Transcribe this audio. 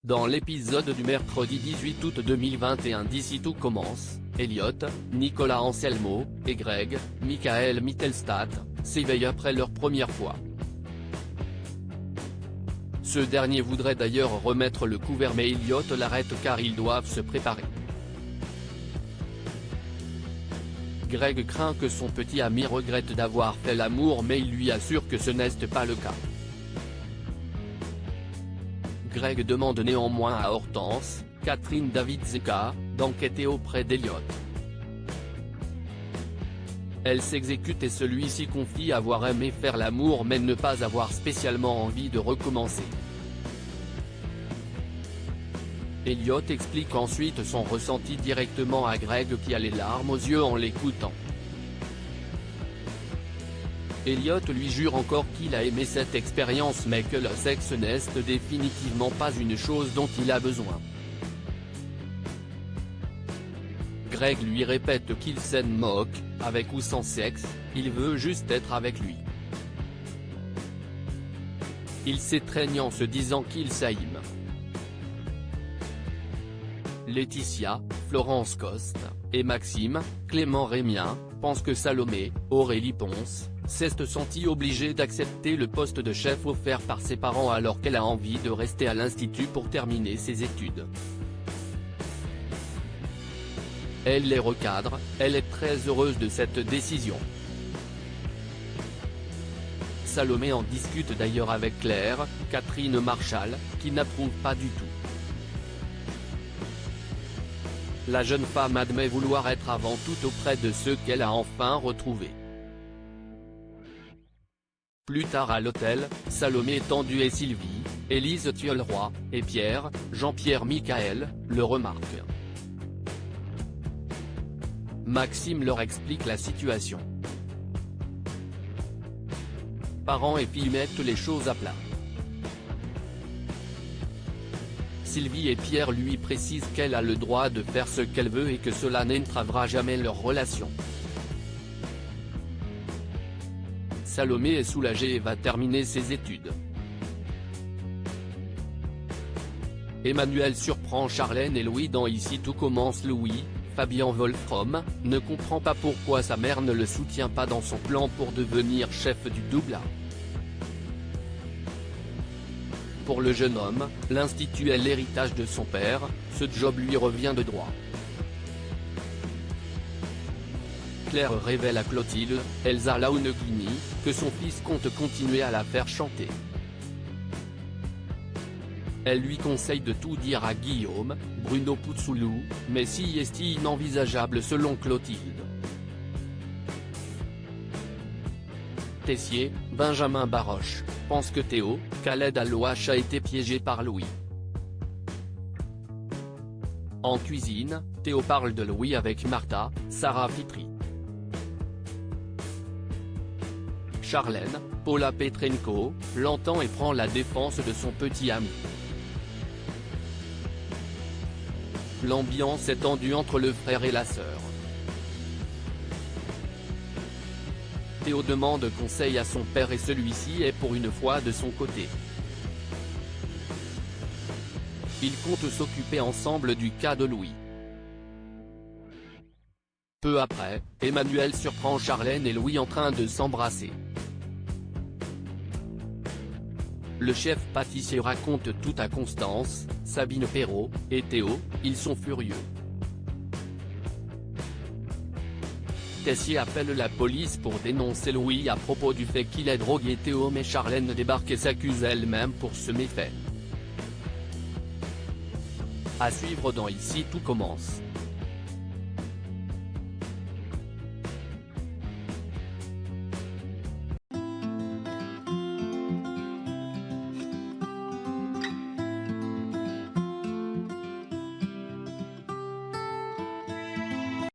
Dans l'épisode du mercredi 18 août 2021 d'Ici tout commence, Elliot, Nicolas Anselmo, et Greg, Michael Mittelstadt, s'éveillent après leur première fois. Ce dernier voudrait d'ailleurs remettre le couvert mais Elliot l'arrête car ils doivent se préparer. Greg craint que son petit ami regrette d'avoir fait l'amour mais il lui assure que ce n'est pas le cas. Greg demande néanmoins à Hortense, Catherine Davidzeka, d'enquêter auprès d'Elliot. Elle s'exécute et celui-ci confie avoir aimé faire l'amour mais ne pas avoir spécialement envie de recommencer. Elliot explique ensuite son ressenti directement à Greg qui a les larmes aux yeux en l'écoutant. Elliot lui jure encore qu'il a aimé cette expérience mais que le sexe n'est définitivement pas une chose dont il a besoin. Greg lui répète qu'il s'en moque, avec ou sans sexe, il veut juste être avec lui. Il s'étreigne en se disant qu'il s'aime. Laetitia, Florence Coste, et Maxime, Clément Rémien, pensent que Salomé, Aurélie Ponce, s'est sentie obligée d'accepter le poste de chef offert par ses parents alors qu'elle a envie de rester à l'institut pour terminer ses études. Elle les recadre, elle est très heureuse de cette décision. Salomé en discute d'ailleurs avec Claire, Catherine Marchal, qui n'approuve pas du tout. La jeune femme admet vouloir être avant tout auprès de ceux qu'elle a enfin retrouvés. Plus tard à l'hôtel, Salomé Tendu et Sylvie, Élise Thiolroy, et Pierre, Jean-Pierre Michael, le remarquent. Maxime leur explique la situation. Parents et filles mettent les choses à plat. Sylvie et Pierre lui précisent qu'elle a le droit de faire ce qu'elle veut et que cela n'entravera jamais leur relation. Salomé est soulagée et va terminer ses études. Emmanuel surprend Charlène et Louis dans Ici tout commence. Louis, Fabien Wolfrom, ne comprend pas pourquoi sa mère ne le soutient pas dans son plan pour devenir chef du double A. Pour le jeune homme, l'institut est l'héritage de son père, ce job lui revient de droit. Claire révèle à Clotilde, Elsa Launeglini, que son fils compte continuer à la faire chanter. Elle lui conseille de tout dire à Guillaume, Bruno Puzzolo, mais si est inenvisageable selon Clotilde. Tessier, Benjamin Baroche, pense que Théo, Khaled Alouache a été piégé par Louis. En cuisine, Théo parle de Louis avec Martha, Sarah Fitri. Charlène, Paula Petrenko, l'entend et prend la défense de son petit ami. L'ambiance est tendue entre le frère et la sœur. Théo demande conseil à son père et celui-ci est pour une fois de son côté. Ils comptent s'occuper ensemble du cas de Louis. Peu après, Emmanuel surprend Charlène et Louis en train de s'embrasser. Le chef pâtissier raconte tout à Constance, Sabine Perrault, et Théo, ils sont furieux. Tessier appelle la police pour dénoncer Louis à propos du fait qu'il ait drogué Théo mais Charlène débarque et s'accuse elle-même pour ce méfait. À suivre dans Ici tout commence.